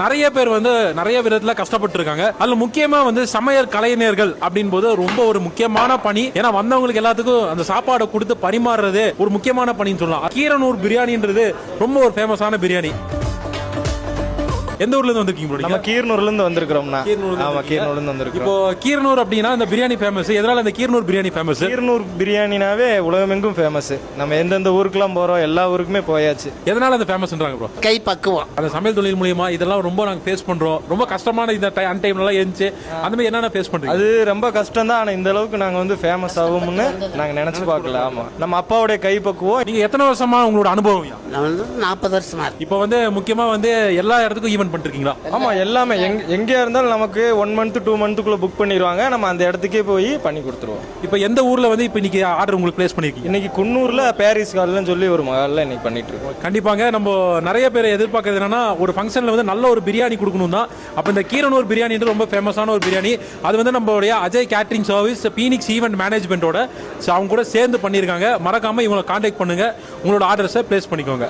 நிறைய பேர் வந்து நிறைய விதத்துல கஷ்டப்பட்டு இருக்காங்க. அதுல முக்கியமா வந்து சமையல் கலைஞர்கள் அப்படின் போது ரொம்ப ஒரு முக்கியமான பணி. ஏன்னா வந்தவங்களுக்கு எல்லாத்துக்கும் அந்த சாப்பாடை கொடுத்து பரிமாறுறது ஒரு முக்கியமான பணின்னு சொல்லலாம். கீரனூர் பிரியாணின்றது ரொம்ப ஒரு ஃபேமஸான பிரியாணி. எந்த ஊர்ல இருந்து வந்திருக்கீங்க ப்ரோ? நம்ம கீரனூர்ல இருந்து வந்திருக்கிறோம்னா. ஆமா, கீரனூர்ல இருந்து வந்திருக்கோம். இப்போ கீரனூர் அப்படினா அந்த பிரியாணி ஃபேமஸ். எதனால அந்த கீரனூர் பிரியாணி ஃபேமஸ்? கீரனூர் பிரியாணினாவே உலகமெங்கும் ஃபேமஸ். நம்ம எந்தெந்த ஊருக்குலாம் போறோம் எல்லா ஊருக்குமே போயாச்சு. எதனால அந்த ஃபேமஸ்ன்றாங்க ப்ரோ? கை பக்குவம். அந்த சமையல் தொழில் மூலமா இதெல்லாம் ரொம்ப நாங்க ஃபேஸ் பண்றோம். ரொம்ப கஷ்டமான இந்த டைம்ல எல்லாம் இருந்துச்சு. அந்த மாதிரி என்னென்ன ஃபேஸ் பண்றீங்க? அது ரொம்ப கஷ்டம் தான். ஆனா இந்த அளவுக்கு நாங்க வந்து ஃபேமஸ் ஆகும்னு நாங்க நினைச்சு பார்க்கல. ஆமா, நம்ம அப்பாவுடைய கை பக்குவம். நீங்க எத்தனை வருஷமா உங்களோட அனுபவம்? நான் வந்து 40 வருஷமா இருக்கு. இப்போ வந்து முக்கியமா வந்து எல்லா இடத்துக்கும் ஈவென்ட் பண்ணிருக்கீங்களா? ஆமா, எல்லாமே எங்கேயா இருந்தாலும் நமக்கு 1 மந்த் 2 மந்த்துக்குள்ள புக் பண்ணிடுவாங்க. நம்ம அந்த இடத்துக்கே போய் பண்ணி கொடுத்துருவோம். இப்போ எந்த ஊர்ல வந்து இப்போ இன்னைக்கு ஆர்டர் உங்களுக்கு பிளேஸ் பண்ணிருக்கீங்க? இன்னைக்கு குன்னூர்ல பாரிஸ் கார்லன்னு சொல்லி ஒரு மகால்ல இன்னைக்கு பண்ணிட்டு இருக்கோம். கண்டிப்பாங்க. நம்ம நிறைய பேர் எதிர்பார்க்கறது என்னன்னா ஒரு ஃபங்க்ஷன்ல வந்து நல்ல ஒரு பிரியாணி கொடுக்கணும் தான். அப்ப இந்த கீரனூர் பிரியாணின்றது ரொம்ப ஃபேமஸான ஒரு பிரியாணி. அது வந்து நம்மளுடைய Ajay catering service phoenix event மேனேஜ்மெண்ட்டோட அவங்க கூட சேர்ந்து பண்ணியிருக்காங்க. மறக்காம இவங்களை கான்டாக்ட் பண்ணுங்க. உங்களோட ஆர்டர்ஸை பிளேஸ் பண்ணிக்கோங்க.